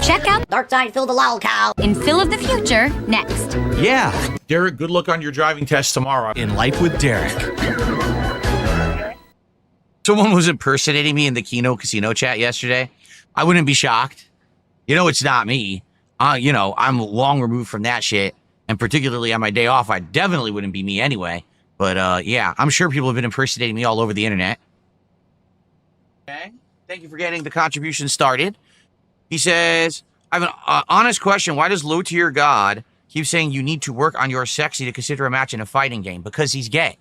Check out Darksydephil the lolcow in Phil of the Future next. Yeah. Derek, good luck on your driving test tomorrow. In Life with Derek. Someone was impersonating me in the Kino Casino chat yesterday. I wouldn't be shocked. You know, it's not me. You know, I'm long removed from that shit. And particularly on my day off, I definitely wouldn't be me anyway. But yeah, I'm sure people have been impersonating me all over the internet. Okay. Thank you for getting the contribution started. He says, I have an honest question. Why does low-tier God keep saying you need to work on your sexy to consider a match in a fighting game? Because he's gay.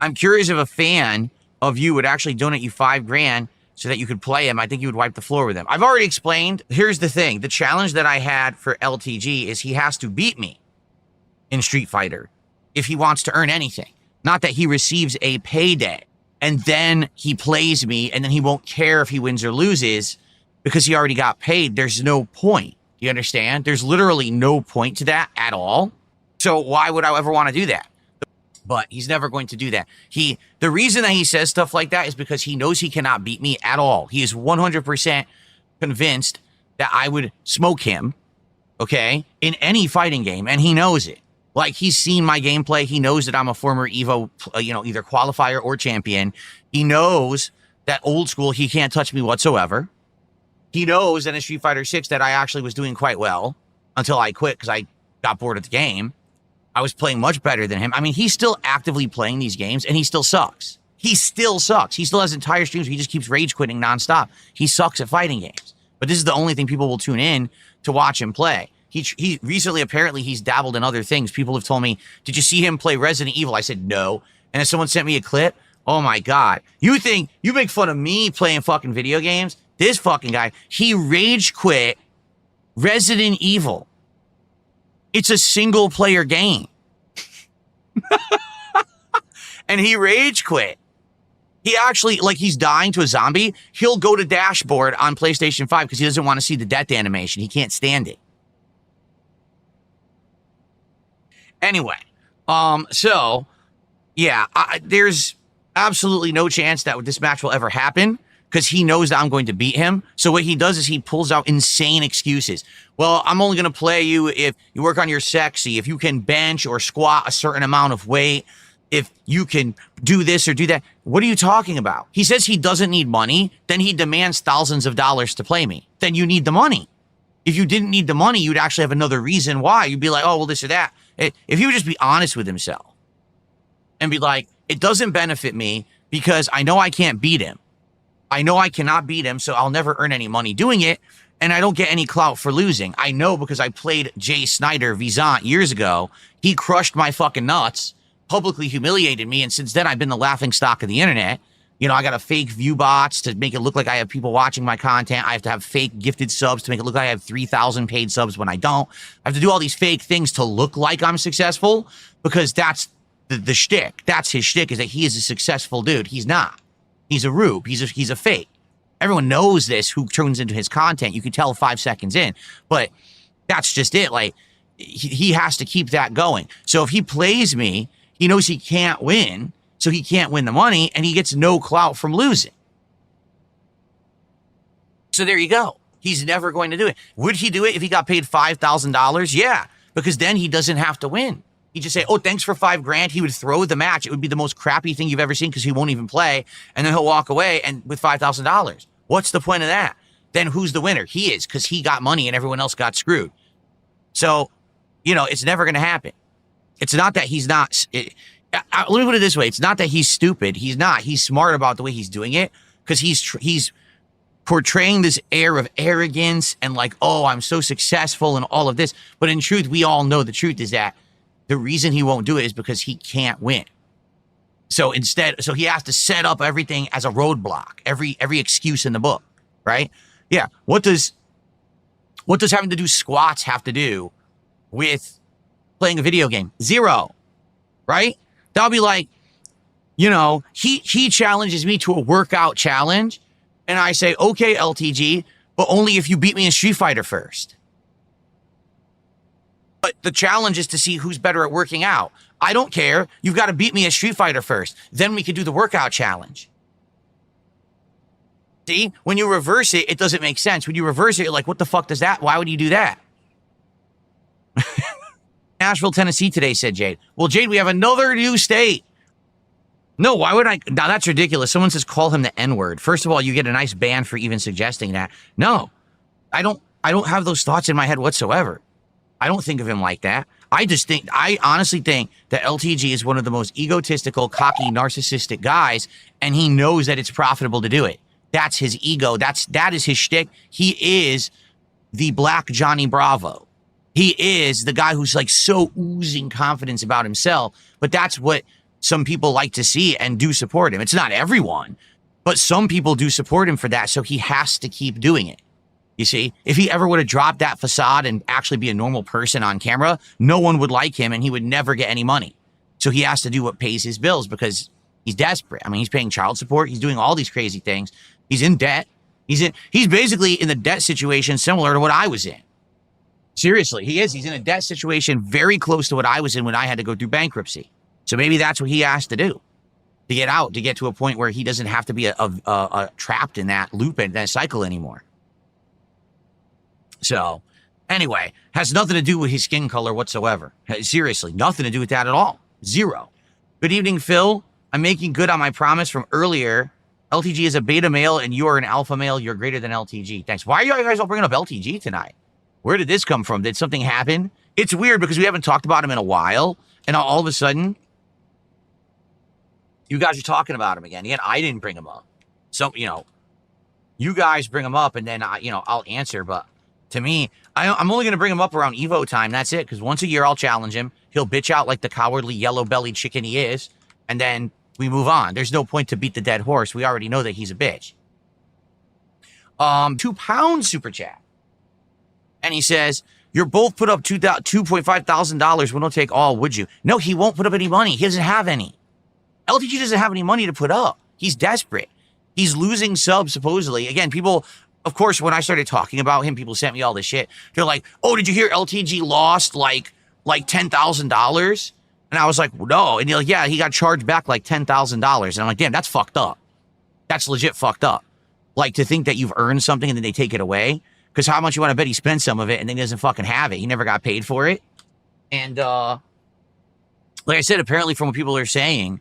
I'm curious if a fan of you would actually donate you $5,000 so that you could play him. I think you would wipe the floor with him. I've already explained. Here's the thing. The challenge that I had for LTG is he has to beat me in Street Fighter if he wants to earn anything. Not that he receives a payday and then he plays me and then he won't care if he wins or loses because he already got paid. There's no point. Do you understand? There's literally no point to that at all. So why would I ever want to do that? But he's never going to do that. The reason that he says stuff like that is because he knows he cannot beat me at all. He is 100% convinced that I would smoke him, okay, in any fighting game, and he knows it. Like, he's seen my gameplay. He knows that I'm a former EVO, either qualifier or champion. He knows that old school, he can't touch me whatsoever. He knows that in Street Fighter 6 that I actually was doing quite well until I quit because I got bored of the game. I was playing much better than him. I mean, he's still actively playing these games, and he still sucks. He still sucks. He still has entire streams where he just keeps rage quitting nonstop. He sucks at fighting games. But this is the only thing people will tune in to watch him play. He recently, apparently, he's dabbled in other things. People have told me, did you see him play Resident Evil? I said, no. And then someone sent me a clip. Oh, my God. You think, you make fun of me playing fucking video games? This fucking guy, he rage quit Resident Evil. It's a single player game. And he rage quit. He actually, like, he's dying to a zombie. He'll go to dashboard on PlayStation 5 because he doesn't want to see the death animation. He can't stand it. Anyway, so yeah, there's absolutely no chance that this match will ever happen because he knows that I'm going to beat him. So what he does is he pulls out insane excuses. Well, I'm only going to play you if you work on your sexy, if you can bench or squat a certain amount of weight, if you can do this or do that. What are you talking about? He says he doesn't need money. Then he demands thousands of dollars to play me. Then you need the money. If you didn't need the money, you'd actually have another reason why. You'd be like, oh, well, this or that. If he would just be honest with himself and be like, it doesn't benefit me because I know I can't beat him. I know I cannot beat him, so I'll never earn any money doing it, and I don't get any clout for losing. I know because I played Jay Snyder Vizant years ago. He crushed my fucking nuts, publicly humiliated me, and since then I've been the laughingstock of the internet. You know, I got to fake view bots to make it look like I have people watching my content. I have to have fake gifted subs to make it look like I have 3,000 paid subs when I don't. I have to do all these fake things to look like I'm successful because that's the shtick. That's his shtick, is that he is a successful dude. He's not. He's a rube. He's a fake. Everyone knows this who turns into his content. You can tell 5 seconds in, but that's just it. Like, he has to keep that going. So if he plays me, he knows he can't win. So he can't win the money, and he gets no clout from losing. So there you go. He's never going to do it. Would he do it if he got paid $5,000? Yeah, because then he doesn't have to win. He'd just say, oh, thanks for $5,000. He would throw the match. It would be the most crappy thing you've ever seen because he won't even play, and then he'll walk away and with $5,000. What's the point of that? Then who's the winner? He is, because he got money and everyone else got screwed. So, you know, it's never going to happen. It's not that he's not... let me put it this way. It's not that he's stupid. He's not. He's smart about the way he's doing it because he's portraying this air of arrogance and like, oh, I'm so successful and all of this. But in truth, we all know the truth is that the reason he won't do it is because he can't win. So instead, so he has to set up everything as a roadblock, every excuse in the book, right? Yeah. What does having to do squats have to do with playing a video game? Zero, right? That'll be like, you know, he challenges me to a workout challenge, and I say, okay, LTG, but only if you beat me in Street Fighter first. But the challenge is to see who's better at working out. I don't care. You've got to beat me at Street Fighter first. Then we can do the workout challenge. See, when you reverse it, it doesn't make sense. When you reverse it, you're like, what the fuck does that? Why would you do that? Nashville, Tennessee today, said Jade. Well, Jade, we have another new state. No, why would I? Now, that's ridiculous. Someone says call him the N-word. First of all, you get a nice ban for even suggesting that. No, I don't have those thoughts in my head whatsoever. I don't think of him like that. I honestly think that LTG is one of the most egotistical, cocky, narcissistic guys, and he knows that it's profitable to do it. That's his ego. That is his shtick. He is the Black Johnny Bravo. He is the guy who's like so oozing confidence about himself, but that's what some people like to see and do support him. It's not everyone, but some people do support him for that, so he has to keep doing it. You see, if he ever would have dropped that facade and actually be a normal person on camera, no one would like him and he would never get any money. So he has to do what pays his bills because he's desperate. I mean, he's paying child support. He's doing all these crazy things. He's in debt. He's basically in the debt situation similar to what I was in. Seriously, he is. He's in a debt situation very close to what I was in when I had to go through bankruptcy. So maybe that's what he has to do to get out, to get to a point where he doesn't have to be trapped in that loop and that cycle anymore. So anyway, has nothing to do with his skin color whatsoever. Seriously, nothing to do with that at all. Zero. Good evening, Phil. I'm making good on my promise from earlier. LTG is a beta male and you are an alpha male. You're greater than LTG. Thanks. Why are you guys all bringing up LTG tonight? Where did this come from? Did something happen? It's weird because we haven't talked about him in a while. And all of a sudden, you guys are talking about him again. Again, I didn't bring him up. So, you guys bring him up and then, I'll answer. But to me, I'm only going to bring him up around Evo time. That's it. Because once a year, I'll challenge him. He'll bitch out like the cowardly yellow-bellied chicken he is. And then we move on. There's no point to beat the dead horse. We already know that he's a bitch. £2 super chat. And he says, you're both put up $2.5 thousand. We'll take all, would you? No, he won't put up any money. He doesn't have any. LTG doesn't have any money to put up. He's desperate. He's losing subs, supposedly. Again, people, of course, when I started talking about him, people sent me all this shit. They're like, oh, did you hear LTG lost like $10,000? And I was like, no. And they're like, yeah, he got charged back like $10,000. And I'm like, damn, that's fucked up. That's legit fucked up. Like to think that you've earned something and then they take it away. Because how much you want to bet he spent some of it and then he doesn't fucking have it? He never got paid for it. And like I said, apparently from what people are saying,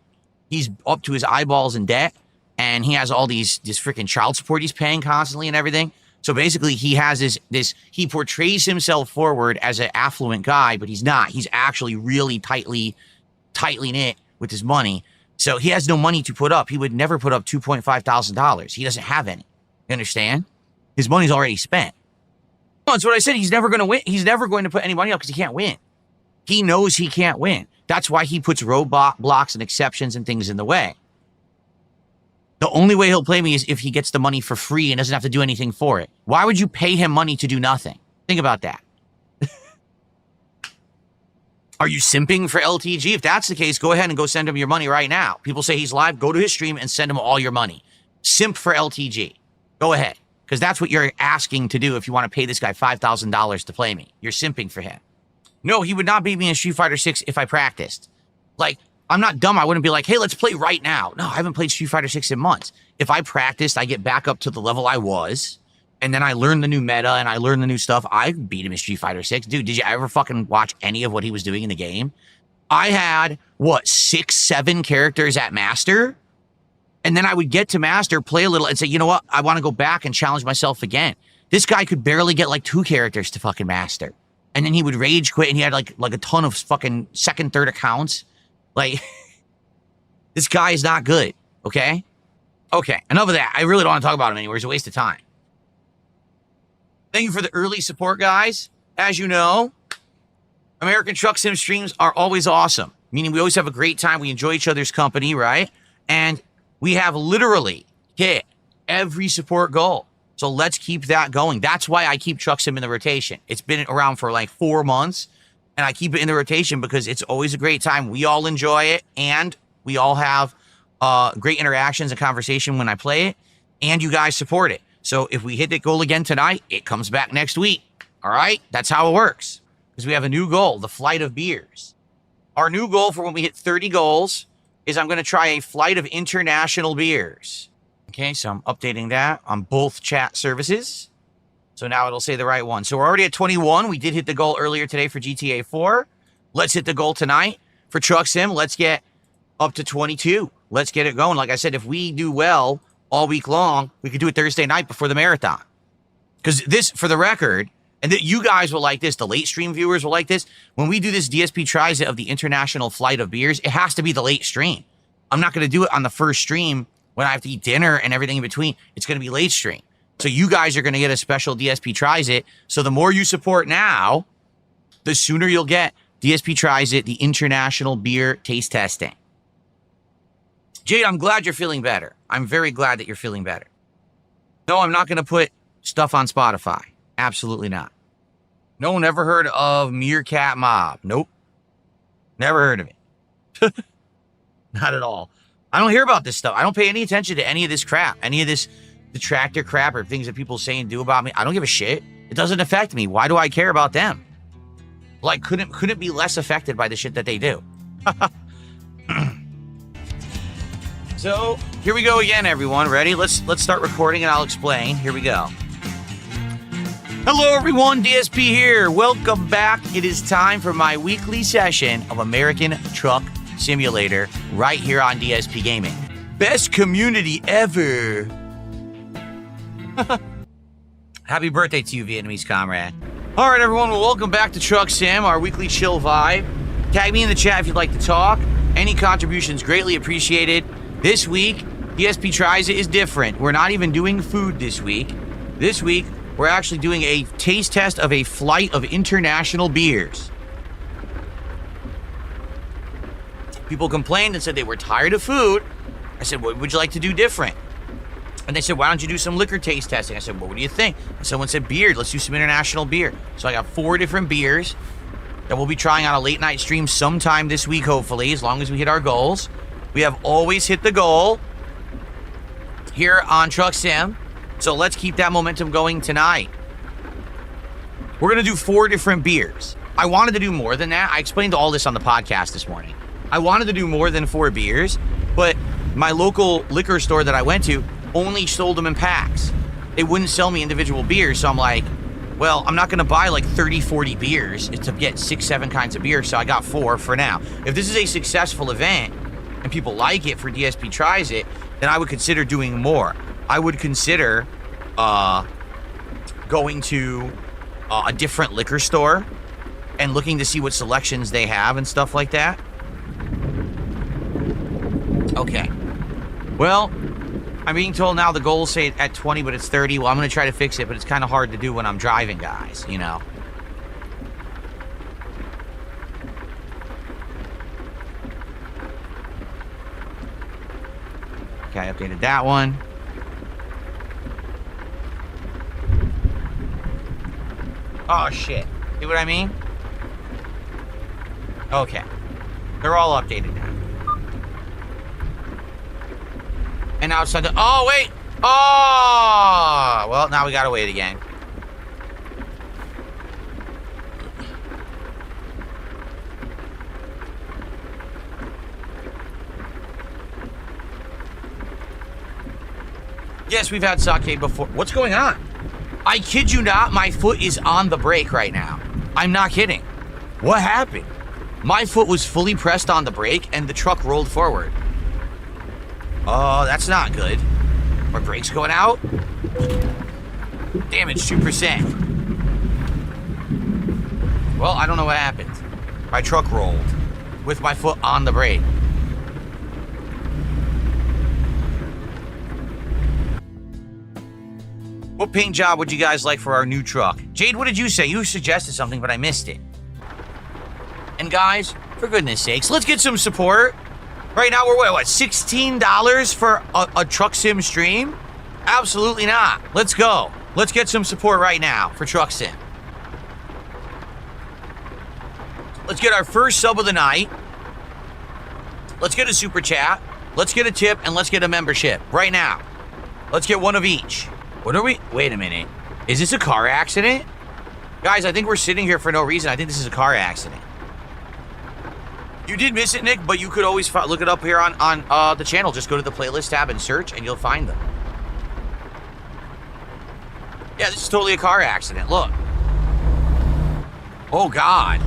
he's up to his eyeballs in debt. And he has all this freaking child support he's paying constantly and everything. So basically he has he portrays himself forward as an affluent guy, but he's not. He's actually really tightly knit with his money. So he has no money to put up. He would never put up $2.5 thousand. He doesn't have any. You understand? His money's already spent. That's what I said. He's never going to win. He's never going to put any money up because he can't win. He knows he can't win. That's why he puts roadblocks and exceptions and things in the way. The only way he'll play me is if he gets the money for free and doesn't have to do anything for it. Why would you pay him money to do nothing? Think about that. Are you simping for LTG? If that's the case, go ahead and go send him your money right now. People say he's live. Go to his stream and send him all your money. Simp for LTG. Go ahead. Because that's what you're asking to do if you want to pay this guy $5,000 to play me. You're simping for him. No, he would not beat me in Street Fighter 6 if I practiced. Like, I'm not dumb. I wouldn't be like, hey, let's play right now. No, I haven't played Street Fighter 6 in months. If I practiced, I get back up to the level I was, and then I learn the new meta and I learn the new stuff. I beat him in Street Fighter 6. Dude, did you ever fucking watch any of what he was doing in the game? I had, 6, 7 characters at Master? And then I would get to Master, play a little, and say, you know what? I want to go back and challenge myself again. This guy could barely get like 2 characters to fucking Master. And then he would rage quit, and he had like a ton of fucking second, third accounts. Like, this guy is not good, okay? Okay, enough of that. I really don't want to talk about him anymore. It's a waste of time. Thank you for the early support, guys. As you know, American Truck Sim streams are always awesome. Meaning we always have a great time. We enjoy each other's company, right? And we have literally hit every support goal. So let's keep that going. That's why I keep Truck Sim in the rotation. It's been around for like 4 months, and I keep it in the rotation because it's always a great time. We all enjoy it, and we all have great interactions and conversation when I play it, and you guys support it. So if we hit that goal again tonight, it comes back next week. All right? That's how it works. Because we have a new goal, the flight of beers. Our new goal for when we hit 30 goals is I'm going to try a flight of international beers. Okay, so I'm updating that on both chat services. So now it'll say the right one. So we're already at 21. We did hit the goal earlier today for GTA 4. Let's hit the goal tonight for Truck Sim. Let's get up to 22. Let's get it going. Like I said, if we do well all week long, we could do it Thursday night before the marathon. Because this, for the record, and that you guys will like this, the late stream viewers will like this, when we do this DSP tries it of the International Flight of Beers, it has to be the late stream. I'm not going to do it on the first stream when I have to eat dinner and everything in between. It's going to be late stream. So you guys are going to get a special DSP Tries It. So the more you support now, the sooner you'll get DSP Tries It, the International Beer Taste Testing. Jade, I'm glad you're feeling better. I'm very glad that you're feeling better. No, I'm not going to put stuff on Spotify. Absolutely not. No one ever heard of Meerkat Mob. Nope. Never heard of it. Not at all. I don't hear about this stuff. I don't pay any attention to any of this crap. Any of this detractor crap or things that people say and do about me. I don't give a shit. It doesn't affect me. Why do I care about them? Like, couldn't be less affected by the shit that they do. So, here we go again, everyone. Ready? Let's start recording and I'll explain. Here we go. Hello, everyone. DSP here. Welcome back. It is time for my weekly session of American Truck Simulator right here on DSP Gaming. Best community ever. Happy birthday to you, Vietnamese comrade. All right, everyone. Well, welcome back to Truck Sim, our weekly chill vibe. Tag me in the chat if you'd like to talk. Any contributions greatly appreciated. This week, DSP Tries It is different. We're not even doing food this week. This week, we're actually doing a taste test of a flight of international beers. People complained and said they were tired of food. I said, what would you like to do different? And they said, why don't you do some liquor taste testing? I said, well, what do you think? And someone said, beer. Let's do some international beer. So I got 4 different beers that we'll be trying on a late night stream sometime this week, hopefully, as long as we hit our goals. We have always hit the goal here on Truck Sim. So let's keep that momentum going tonight. We're going to do 4 different beers. I wanted to do more than that. I explained all this on the podcast this morning. I wanted to do more than 4 beers, but my local liquor store that I went to only sold them in packs. They wouldn't sell me individual beers, so I'm like, well, I'm not going to buy like 30, 40 beers to get 6, 7 kinds of beer, so I got 4 for now. If this is a successful event and people like it for DSP Tries It, then I would consider doing more. I would consider going to a different liquor store and looking to see what selections they have and stuff like that. Okay. Well, I'm being told now the goals say at 20, but it's 30. Well, I'm going to try to fix it, but it's kind of hard to do when I'm driving, guys, you know. Okay, I updated that one. Oh, shit. See what I mean? Okay. They're all updated now. And now it's time to... Oh, wait! Oh! Well, now we gotta wait again. Yes, we've had sake before. What's going on? I kid you not, my foot is on the brake right now. I'm not kidding. What happened? My foot was fully pressed on the brake and the truck rolled forward. Oh, that's not good. My brake's going out. Damage 2%. Well, I don't know what happened. My truck rolled with my foot on the brake. What paint job would you guys like for our new truck? Jade, what did you say? You suggested something, but I missed it. And guys, for goodness sakes, let's get some support. Right now, we're what, $16 for a Truck Sim stream? Absolutely not. Let's go. Let's get some support right now for Truck Sim. Let's get our first sub of the night. Let's get a super chat. Let's get a tip, and let's get a membership right now. Let's get one of each. What are we? Wait a minute. Is this a car accident? Guys, I think we're sitting here for no reason. I think this is a car accident. You did miss it, Nick, but you could always look it up here on the channel. Just go to the playlist tab and search, and you'll find them. Yeah, this is totally a car accident. Look. Oh, God.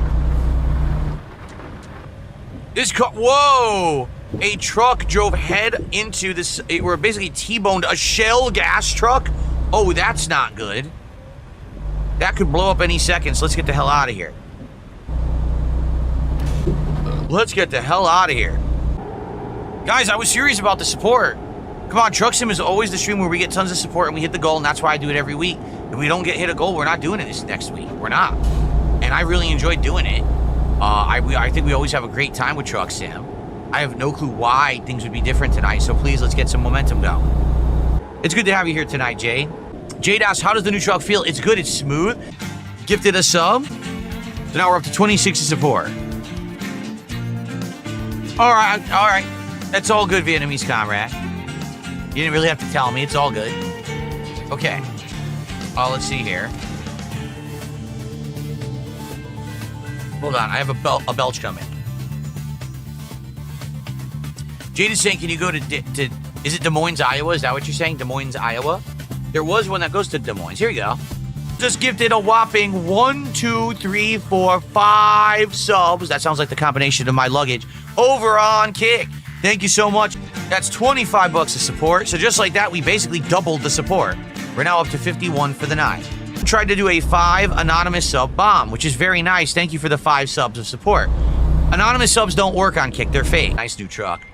This car, whoa! A truck drove head into this, we're basically T-boned a Shell gas truck. Oh, that's not good. That could blow up any second, so let's get the hell out of here. Let's get the hell out of here. Guys, I was serious about the support. Come on, Truck Sim is always the stream where we get tons of support and we hit the goal, and that's why I do it every week. If we don't hit a goal, we're not doing it this next week. We're not. And I really enjoyed doing it. I think we always have a great time with Truck Sim. I have no clue why things would be different tonight, so please, let's get some momentum going. It's good to have you here tonight, Jade. Jade asks, how does the new truck feel? It's good, it's smooth. Gifted a sub. So now we're up to 26 in support. All right. That's all good, Vietnamese comrade. You didn't really have to tell me, it's all good. Okay. Let's see here. Hold on, I have a belch coming. Jade is saying, can you go to is it Des Moines, Iowa? Is that what you're saying? Des Moines, Iowa? There was one that goes to Des Moines. Here you go. Just gifted a whopping 1, 2, 3, 4, 5 subs. That sounds like the combination of my luggage over on Kick. Thank you so much. That's 25 bucks of support. So just like that, we basically doubled the support. We're now up to 51 for the night. Tried to do a 5 anonymous sub bomb, which is very nice. Thank you for the 5 subs of support. Anonymous subs don't work on Kick. They're fake. Nice new truck.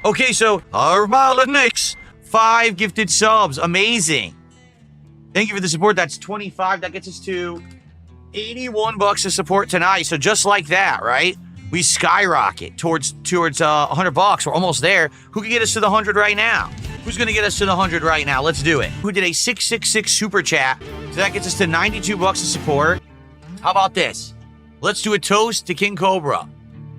Okay, so Armalinix, 5 gifted subs. Amazing. Thank you for the support. That's 25. That gets us to 81 bucks of support tonight. So just like that, right? We skyrocket towards 100 bucks. We're almost there. Who can get us to the 100 right now? Who's going to get us to the 100 right now? Let's do it. Who did a 666 super chat? So that gets us to 92 bucks of support. How about this? Let's do a toast to King Cobra.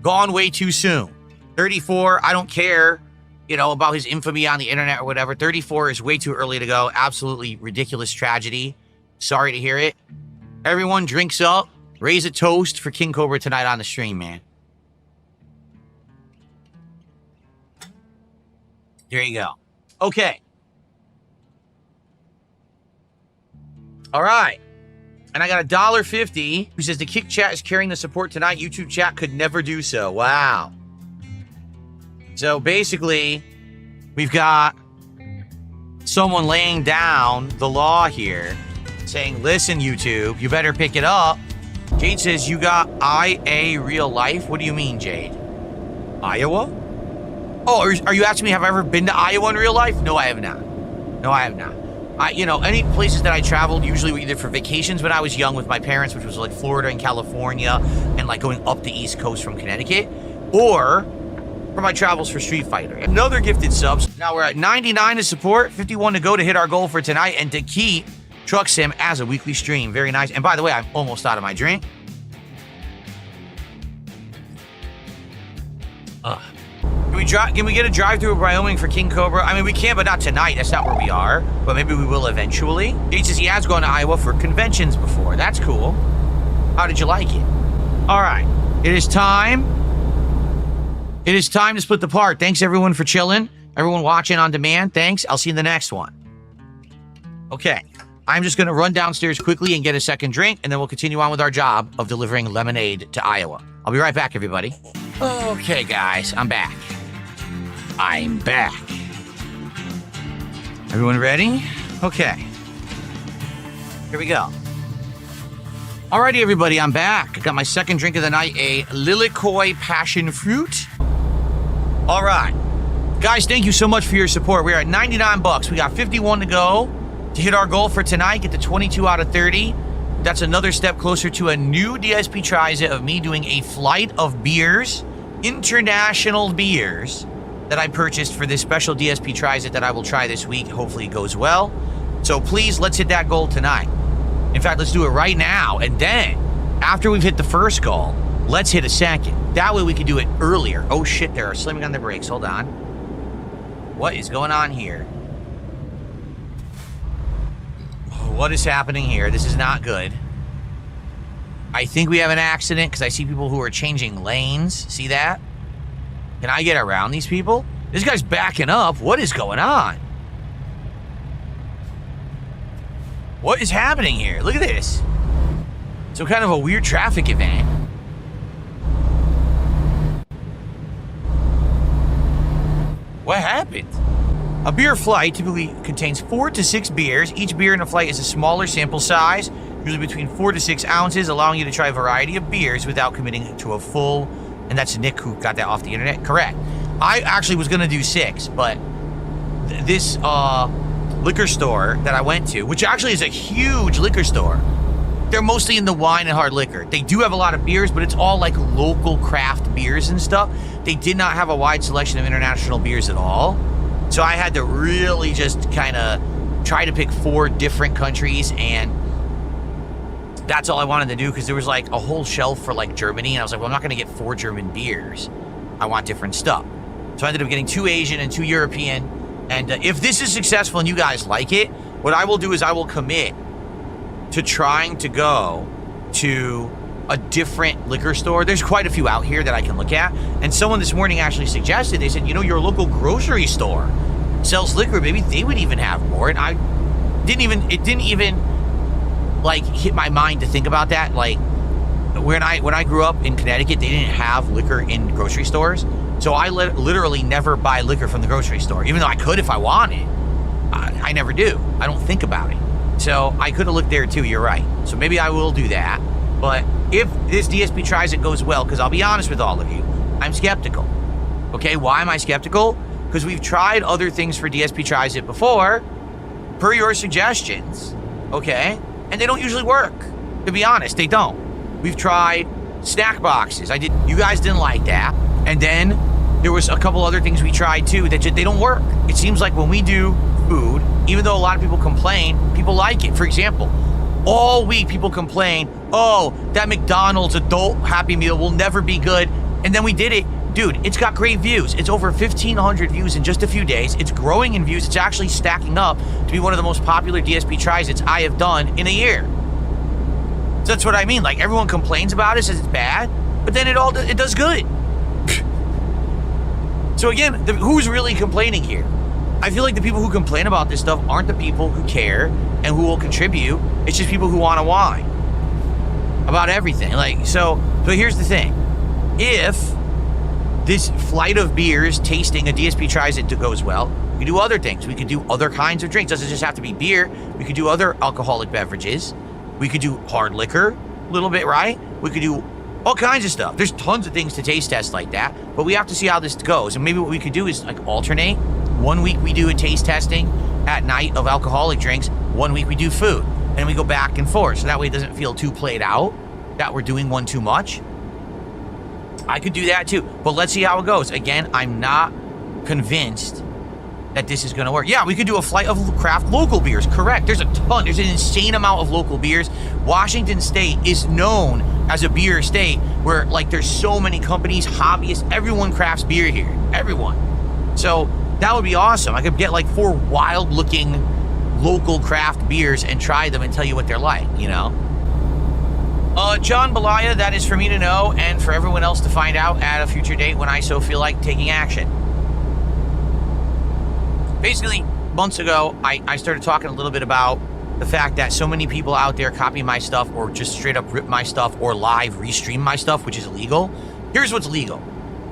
Gone way too soon. 34, I don't care, about his infamy on the internet or whatever. 34 is way too early to go. Absolutely ridiculous tragedy. Sorry to hear it. Everyone drinks up. Raise a toast for King Cobra tonight on the stream, man. There you go. Okay. All right. And I got $1.50 who says the Kick chat is carrying the support tonight. YouTube chat could never do so. Wow. So basically, we've got someone laying down the law here saying, listen, YouTube, you better pick it up. Jade says, you got IA real life? What do you mean, Jade? Iowa? Oh, are you asking me, have I ever been to Iowa in real life? No, I have not. No, I have not. Any places that I traveled usually were either for vacations when I was young with my parents, which was like Florida and California, and like going up the East Coast from Connecticut, or for my travels for Street Fighter. Another gifted subs. Now we're at 99 to support, 51 to go to hit our goal for tonight, and to keep Truck Sim as a weekly stream. Very nice. And by the way, I'm almost out of my drink. Can we get a drive-through of Wyoming for King Cobra? I mean, we can, but not tonight. That's not where we are. But maybe we will eventually. Jade says he has gone to Iowa for conventions before. That's cool. How did you like it? All right. It is time. It is time to split the part. Thanks, everyone, for chilling. Everyone watching on demand, thanks. I'll see you in the next one. Okay. I'm just going to run downstairs quickly and get a second drink, and then we'll continue on with our job of delivering lemonade to Iowa. I'll be right back, everybody. Okay, guys, I'm back. I'm back. Everyone ready? Okay. Here we go. Alrighty, everybody, I'm back. I got my second drink of the night, a lolcow passion fruit. All right. Guys, thank you so much for your support. We're at 99 bucks. We got 51 to go to hit our goal for tonight, get to 22 out of 30. That's another step closer to a new DSP tries of me doing a flight of beers, international beers, that I purchased for this special DSP tries it that I will try this week. Hopefully it goes well. So please, let's hit that goal tonight. In fact, let's do it right now. And then, after we've hit the first goal, let's hit a second. That way we can do it earlier. Oh shit, they're slamming on the brakes. Hold on. What is going on here? What is happening here? This is not good. I think we have an accident because I see people who are changing lanes. See that? Can I get around these people? This guy's backing up. What is going on? What is happening here? Look at this. Some kind of a weird traffic event. What happened? A beer flight typically contains 4 to 6 beers. Each beer in a flight is a smaller sample size, usually between 4 to 6 ounces, allowing you to try a variety of beers without committing to a full. And that's Nick who got that off the internet. Correct. I actually was gonna do 6, but this liquor store that I went to, which actually is a huge liquor store, they're mostly in the wine and hard liquor. They do have a lot of beers, but it's all like local craft beers and stuff. They did not have a wide selection of international beers at all. So I had to really just kind of try to pick 4 different countries, and that's all I wanted to do, because there was like a whole shelf for like Germany, and I was like, well, I'm not going to get 4 German beers. I want different stuff. So I ended up getting 2 Asian and 2 European. And if this is successful and you guys like it, what I will do is I will commit to trying to go to a different liquor store. There's quite a few out here that I can look at. And someone this morning actually suggested, they said, you know, your local grocery store sells liquor. Maybe they would even have more. And it didn't even like hit my mind to think about that. Like when I grew up in Connecticut, they didn't have liquor in grocery stores. So I literally never buy liquor from the grocery store, even though I could if I wanted. I never do. I don't think about it. So I could have looked there too, you're right. So maybe I will do that. But if this DSP tries it goes well, because I'll be honest with all of you, I'm skeptical. Okay, why am I skeptical? Because we've tried other things for DSP tries it before, per your suggestions, okay? And they don't usually work. To be honest, they don't. We've tried snack boxes. You guys didn't like that. And then there was a couple other things we tried too that they don't work. It seems like when we do food, even though a lot of people complain, people like it. For example, all week people complain, oh, that McDonald's adult Happy Meal will never be good. And then we did it. Dude, it's got great views. It's over 1,500 views in just a few days. It's growing in views. It's actually stacking up to be one of the most popular DSP tries-its I have done in a year. So that's what I mean. Like, everyone complains about it, says it's bad, but then it does good. So again, who's really complaining here? I feel like the people who complain about this stuff aren't the people who care and who will contribute. It's just people who want to whine about everything. Like, so here's the thing. If this flight of beers tasting a DSP tries it goes well, we can do other things. We can do other kinds of drinks. Doesn't just have to be beer. We could do other alcoholic beverages. We could do hard liquor a little bit, right? We could do all kinds of stuff. There's tons of things to taste test like that, but we have to see how this goes. And maybe what we could do is like alternate. 1 week we do a taste testing at night of alcoholic drinks. 1 week we do food, and we go back and forth. So that way it doesn't feel too played out that we're doing one too much. I could do that too, but let's see how it goes. Again, I'm not convinced that this is going to work. Yeah, we could do a flight of craft local beers. Correct. There's a ton. There's an insane amount of local beers. Washington State is known as a beer state where like there's so many companies, hobbyists, everyone crafts beer here. Everyone. So that would be awesome. I could get like 4 wild looking local craft beers and try them and tell you what they're like, you know? John Belaya, that is for me to know and for everyone else to find out at a future date when I so feel like taking action. Basically, months ago, I started talking a little bit about the fact that so many people out there copy my stuff or just straight up rip my stuff or live restream my stuff, which is illegal. Here's what's legal.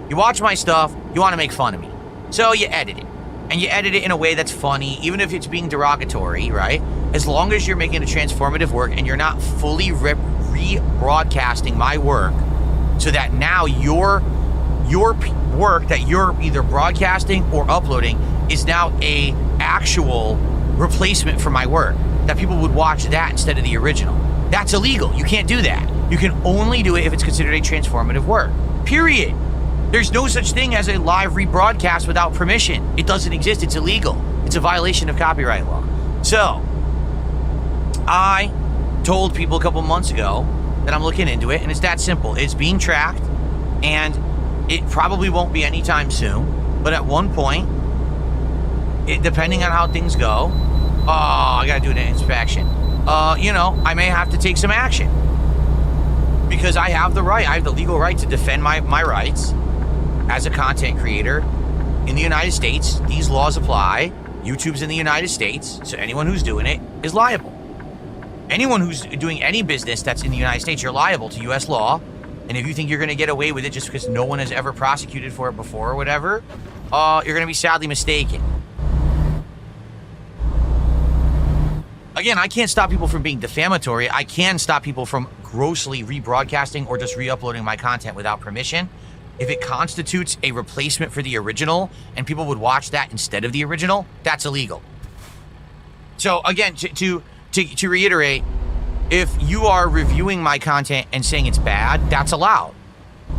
You watch my stuff, you want to make fun of me. So you edit it. And you edit it in a way that's funny, even if it's being derogatory, right? As long as you're making a transformative work and you're not fully rebroadcasting my work so that now your work that you're either broadcasting or uploading is now a actual replacement for my work, that people would watch that instead of the original. That's illegal. You can't do that. You can only do it if it's considered a transformative work. Period. There's no such thing as a live rebroadcast without permission. It doesn't exist. It's illegal. It's a violation of copyright law. So, I told people a couple months ago that I'm looking into it, and it's that simple. It's being tracked, and it probably won't be anytime soon, but at one point, depending on how things go, I gotta do an inspection. I may have to take some action because I have the right, I have the legal right to defend my rights as a content creator in the United States. These laws apply. YouTube's in the United States, so anyone who's doing it is liable. anyone who's doing any business that's in the United States, you're liable to U.S. law. And if you think you're going to get away with it just because no one has ever prosecuted for it before or whatever, you're going to be sadly mistaken. Again, I can't stop people from being defamatory. I can stop people from grossly rebroadcasting or just re-uploading my content without permission. If it constitutes a replacement for the original and people would watch that instead of the original, that's illegal. So again, to reiterate, if you are reviewing my content and saying it's bad, that's allowed.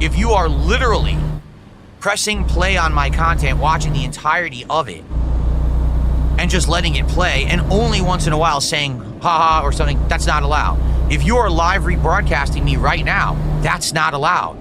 If you are literally pressing play on my content, watching the entirety of it, and just letting it play, and only once in a while saying haha or something, that's not allowed. If you are live rebroadcasting me right now, that's not allowed.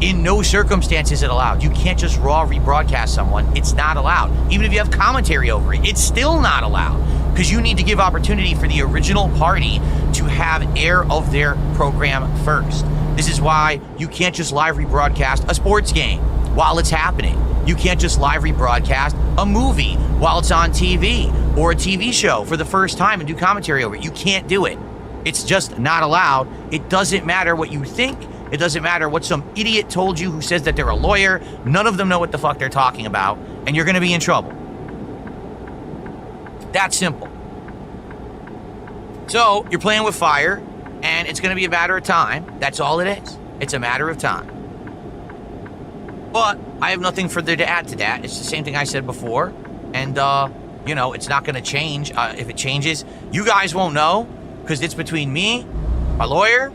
In no circumstance is it allowed. You can't just raw rebroadcast someone. It's not allowed. Even if you have commentary over it, it's still not allowed. Because you need to give opportunity for the original party to have air of their program first. This is why you can't just live rebroadcast a sports game while it's happening. You can't just live rebroadcast a movie while it's on TV or a TV show for the first time and do commentary over it. You can't do it. It's just not allowed. It doesn't matter what you think. It doesn't matter what some idiot told you who says that they're a lawyer. None of them know what the fuck they're talking about, and you're going to be in trouble. That simple. So you're playing with fire, and it's going to be a matter of time. That's all it is. It's a matter of time. But I have nothing further to add to that. It's the same thing I said before, and you know, it's not going to change. If it changes, you guys won't know, because it's between me, my lawyer,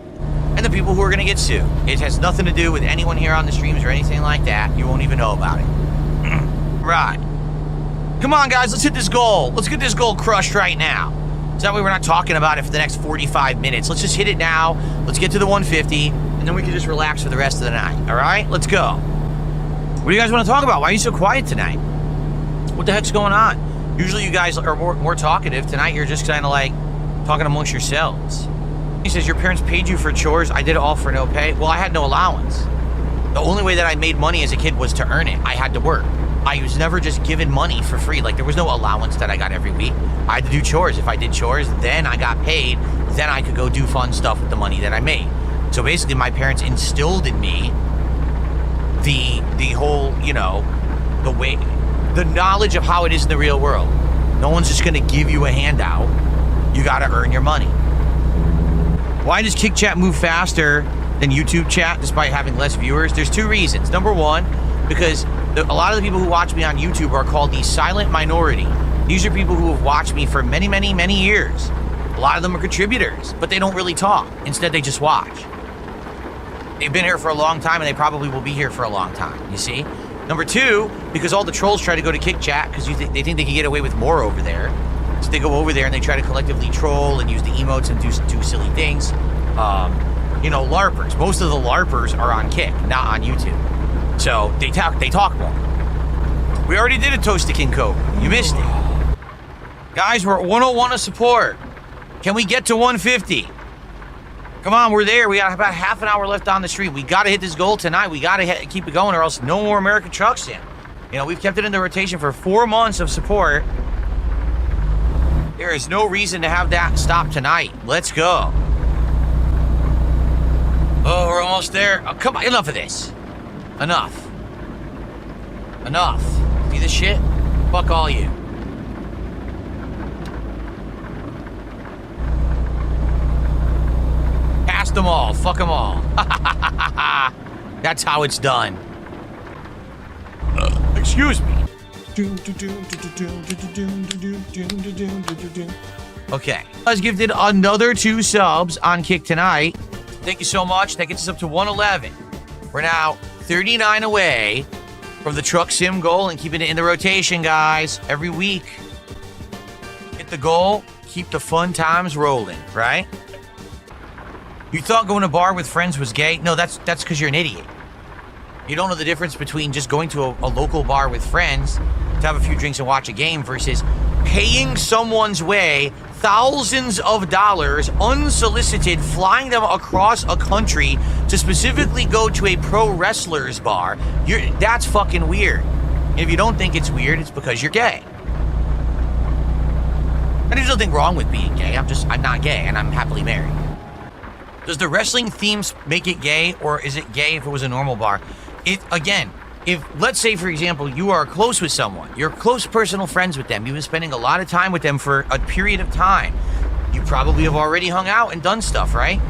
and the people who are going to get sued. It has nothing to do with anyone here on the streams or anything like that. You won't even know about it. Right. Come on, guys, let's hit this goal. Let's get this goal crushed right now. So that way we're not talking about it for the next 45 minutes. Let's just hit it now. Let's get to the 150, and then we can just relax for the rest of the night. All right? Let's go. What do you guys want to talk about? Why are you so quiet tonight? What the heck's going on? Usually you guys are more talkative. Tonight you're just kind of like talking amongst yourselves. He says, your parents paid you for chores. I did it all for no pay. Well, I had no allowance. The only way that I made money as a kid was to earn it. I had to work. I was never just given money for free. Like, there was no allowance that I got every week. I had to do chores. If I did chores, then I got paid. Then I could go do fun stuff with the money that I made. So basically, my parents instilled in me the whole, you know, the knowledge of how it is in the real world. No one's just going to give you a handout. You got to earn your money. Why does Kick Chat move faster than YouTube chat despite having less viewers? There's two reasons. Number one, because a lot of the people who watch me on YouTube are called the silent minority. These are people who have watched me for many, many, many years. A lot of them are contributors, but they don't really talk. Instead, they just watch. They've been here for a long time, and they probably will be here for a long time, you see? Number two, because all the trolls try to go to Kick Chat because they think they can get away with more over there. So they go over there and they try to collectively troll and use the emotes and do silly things. You know, LARPers. Most of the LARPers are on Kick, not on YouTube. So they talk more. We already did a toast to King Cobra. You missed it. Guys, we're at 101 of support. Can we get to 150? Come on, we're there. We got about half an hour left on the stream. We got to hit this goal tonight. We got to keep it going or else no more American trucks in. You know, we've kept it in the rotation for 4 months of support. There is no reason to have that stop tonight. Let's go. Oh, we're almost there. Oh, come on. Enough of this. Enough. Enough. See this shit? Fuck all you. Cast them all. Fuck them all. That's how it's done. Excuse me. Okay. I was gifted another 2 subs on Kick tonight. Thank you so much. That gets us up to 111. We're now 39 away from the truck sim goal and keeping it in the rotation, guys. Every week. Hit the goal. Keep the fun times rolling, right? You thought going to a bar with friends was gay? No, that's because you're an idiot. You don't know the difference between just going to a local bar with friends to have a few drinks and watch a game versus paying someone's way thousands of dollars unsolicited, flying them across a country to specifically go to a pro wrestler's bar. That's fucking weird. And if you don't think it's weird, it's because you're gay. And there's nothing wrong with being gay. I'm not gay, and I'm happily married. Does the wrestling themes make it gay, or is it gay if it was a normal bar? If, let's say, for example, you are close with someone, you're close personal friends with them, you've been spending a lot of time with them for a period of time, you probably have already hung out and done stuff, right?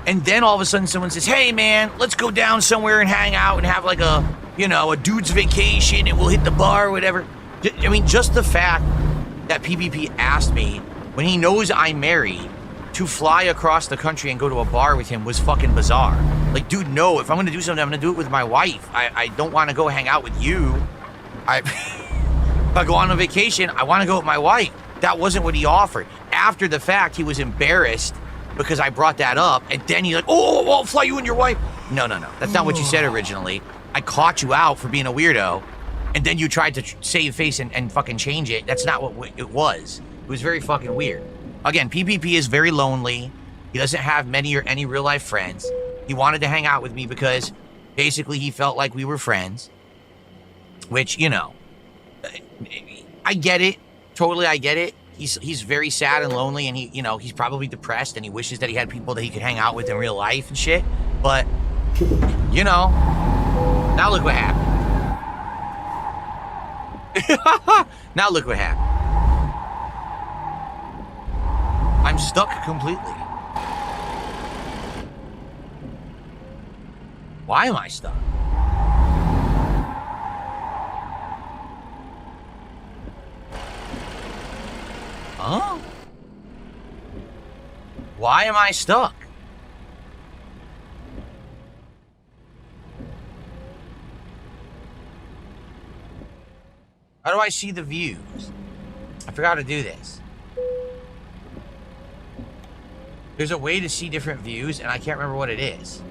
And then all of a sudden someone says, hey man, let's go down somewhere and hang out and have like a dude's vacation and we'll hit the bar or whatever. I mean, just the fact that PvP asked me, when he knows I'm married, to fly across the country and go to a bar with him was fucking bizarre. Like, dude, no, if I'm gonna do something, I'm gonna do it with my wife. I don't wanna go hang out with you. If I go on a vacation, I wanna go with my wife. That wasn't what he offered. After the fact, he was embarrassed because I brought that up, and then he's like, oh, I'll fly you and your wife. No, that's not what you said originally. I caught you out for being a weirdo, and then you tried to save face and fucking change it. That's not what it was. It was very fucking weird. Again, PPP is very lonely. He doesn't have many or any real life friends. He wanted to hang out with me because basically he felt like we were friends, which, I get it. Totally, I get it. He's very sad and lonely, and he's probably depressed, and he wishes that he had people that he could hang out with in real life and shit. But, now look what happened. Now look what happened. I'm stuck completely. Why am I stuck? Huh? Why am I stuck? How do I see the views? I forgot how to do this. There's a way to see different views, and I can't remember what it is.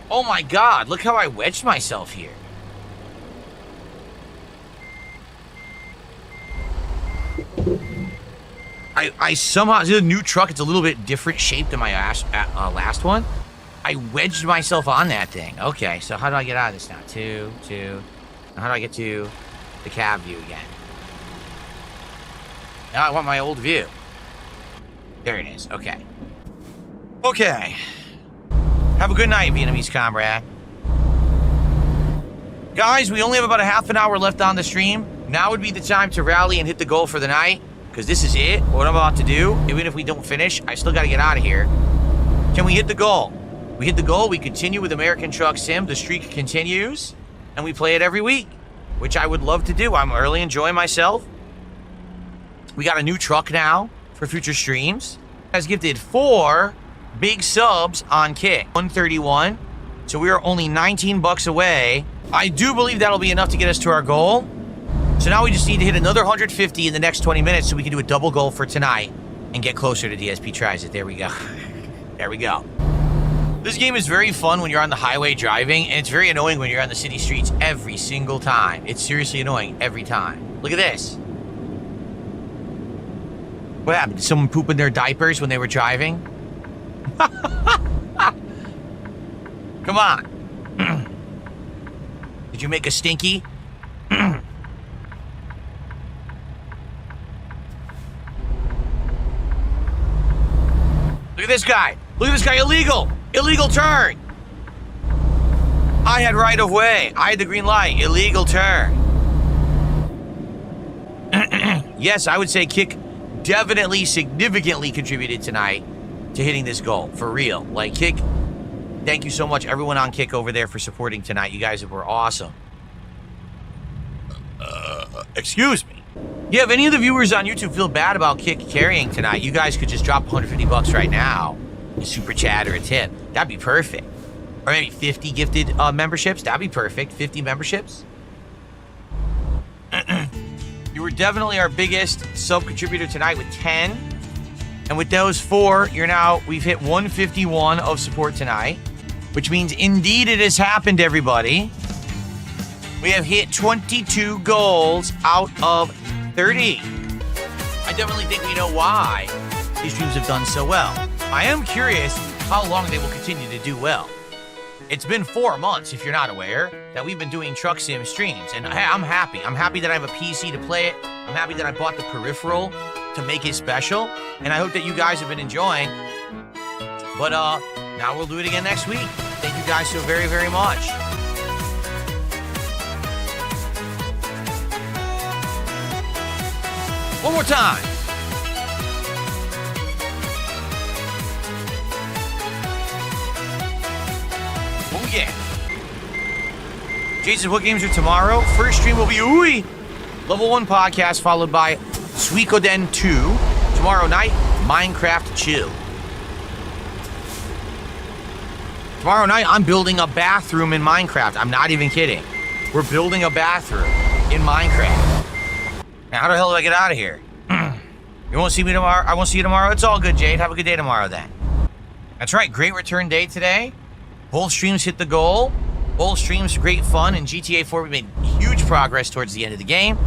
Oh my god, look how I wedged myself here. I somehow, this is a new truck, it's a little bit different shape than my last one. I wedged myself on that thing. Okay, so how do I get out of this now? Two. Now how do I get to the cab view again? Now I want my old view. There it is, okay. Okay. Have a good night, Vietnamese comrade. Guys, we only have about a half an hour left on the stream. Now would be the time to rally and hit the goal for the night, because this is it. What I'm about to do, even if we don't finish, I still got to get out of here. Can we hit the goal? We hit the goal, we continue with American Truck Sim, the streak continues, and we play it every week, which I would love to do. I'm really enjoying myself. We got a new truck now for future streams. Has gifted 4 big subs on Kick. 131. So we are only 19 bucks away. I do believe that'll be enough to get us to our goal. So now we just need to hit another 150 in the next 20 minutes so we can do a double goal for tonight and get closer to DSP Tries It. There we go. There we go. This game is very fun when you're on the highway driving, and it's very annoying when you're on the city streets every single time. It's seriously annoying every time. Look at this. What happened? Did someone poop in their diapers when they were driving? Come on. Did you make a stinky? Look at this guy. Look at this guy. Illegal. Illegal turn. I had right of way. I had the green light. Illegal turn. Yes, I would say Kick definitely significantly contributed tonight to hitting this goal. For real. Like, Kick, thank you so much, everyone on Kick over there, for supporting tonight. You guys were awesome. Excuse me. Yeah, if any of the viewers on YouTube feel bad about Kick carrying tonight, you guys could just drop 150 bucks right now. A super chat or a tip. That'd be perfect. Or maybe 50 gifted memberships. That'd be perfect. 50 memberships. You were definitely our biggest sub contributor tonight with 10. And with those 4, we've hit 151 of support tonight, which means indeed it has happened, everybody. We have hit 22 goals out of 30. I definitely think we know why these streams have done so well. I am curious how long they will continue to do well. It's been 4 months, if you're not aware, that we've been doing truck sim streams, and I'm happy. I'm happy that I have a PC to play it. I'm happy that I bought the peripheral to make it special, and I hope that you guys have been enjoying. But now we'll do it again next week. Thank you guys so very, very much. One more time. Oh yeah. Jason, what games are tomorrow? First stream will be Level 1 podcast, followed by Suikoden 2. Tomorrow night, Minecraft Chill. Tomorrow night, I'm building a bathroom in Minecraft. I'm not even kidding. We're building a bathroom in Minecraft. Now, how the hell do I get out of here? You won't see me tomorrow? I won't see you tomorrow? It's all good, Jade. Have a good day tomorrow, then. That's right. Great return day today. Both streams hit the goal. Both streams, great fun. In GTA 4, we made huge progress towards the end of the game.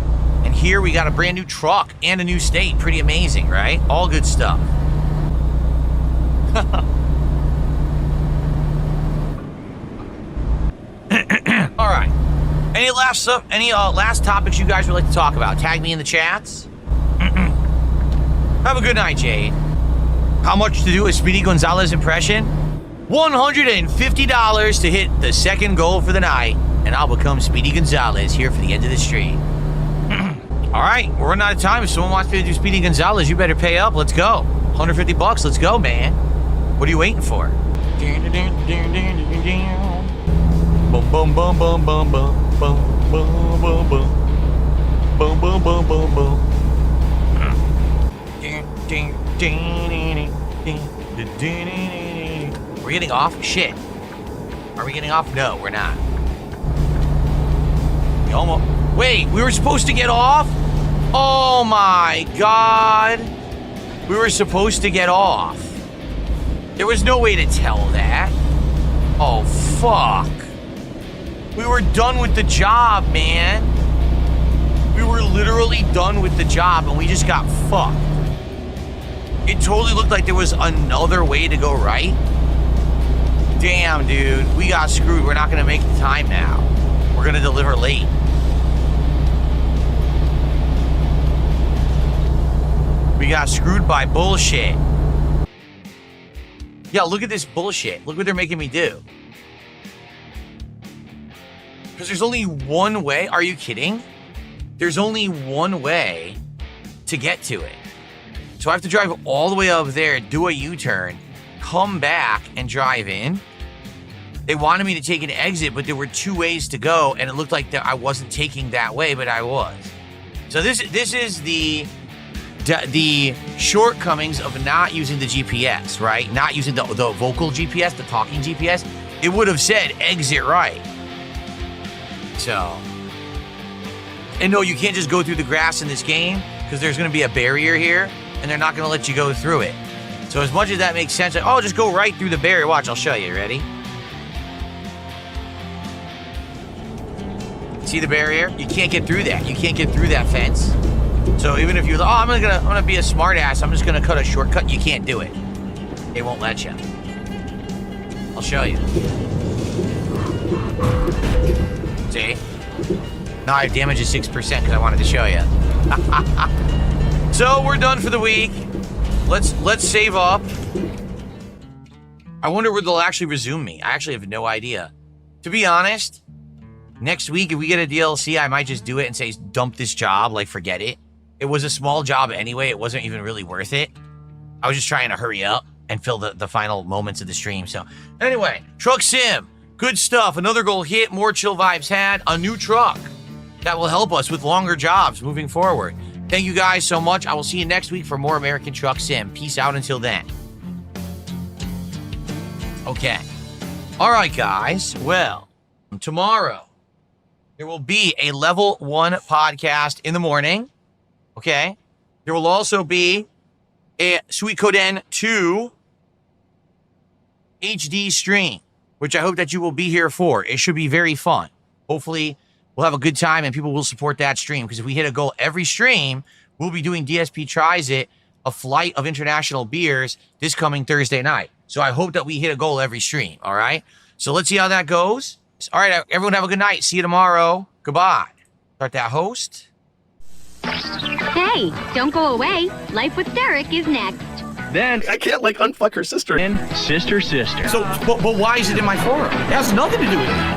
And here we got a brand new truck and a new state. Pretty amazing, right? All good stuff. All right. Any last topics you guys would like to talk about? Tag me in the chats. Have a good night, Jade. How much to do a Speedy Gonzalez impression? $150 to hit the second goal for the night, and I'll become Speedy Gonzalez here for the end of the stream. All right, we're running out of time. If someone wants me to do Speedy Gonzalez, you better pay up. Let's go. $150. Let's go, man. What are you waiting for? Boom, boom, boom, boom, boom, boom, boom, boom, boom, boom, boom, boom, boom, boom, boom. We're getting off? Shit. Are we getting off? No, we're not. We almost... Wait, we were supposed to get off? Oh my god. We were supposed to get off. There was no way to tell that. Oh, fuck. We were done with the job, man. We were literally done with the job and we just got fucked. It totally looked like there was another way to go right. Damn, dude. We got screwed. We're not going to make the time now. We're going to deliver late. We got screwed by bullshit. Yeah, look at this bullshit. Look what they're making me do. Because there's only one way. Are you kidding? There's only one way to get to it. So I have to drive all the way up there, do a U-turn, come back and drive in. They wanted me to take an exit, but there were 2 ways to go, and it looked like that I wasn't taking that way, but I was. So this is the shortcomings of not using the GPS, right? Not using the vocal GPS, the talking GPS. It would have said exit right. So, and no, you can't just go through the grass in this game because there's going to be a barrier here. And they're not going to let you go through it. So as much as that makes sense, like, oh, just go right through the barrier. Watch, I'll show you. Ready? See the barrier? You can't get through that. You can't get through that fence. So even if you're like, oh, I'm gonna be a smart ass, I'm just gonna cut a shortcut, you can't do it. They won't let you. I'll show you. See? Now I have damage of 6% because I wanted to show you. So we're done for the week. Let's save up. I wonder where they'll actually resume me. I actually have no idea. To be honest, next week if we get a DLC, I might just do it and say dump this job, like forget it. It was a small job anyway. It wasn't even really worth it. I was just trying to hurry up and fill the final moments of the stream. So anyway, truck sim, good stuff. Another goal hit, more chill vibes had, a new truck that will help us with longer jobs moving forward. Thank you guys so much. I will see you next week for more American Truck Sim. Peace out until then. Okay. All right, guys. Well, tomorrow there will be a level 1 podcast in the morning. Okay. There will also be a Suikoden 2 HD stream, which I hope that you will be here for. It should be very fun. Hopefully, we'll have a good time and people will support that stream, because if we hit a goal every stream, we'll be doing DSP Tries It, a flight of international beers this coming Thursday night. So I hope that we hit a goal every stream. All right. So let's see how that goes. All right, everyone have a good night. See you tomorrow. Goodbye. Start that host. Hey, don't go away. Life with Derek is next. Then I can't like unfuck her sister. and sister. So, but why is it in my forum? It has nothing to do with it.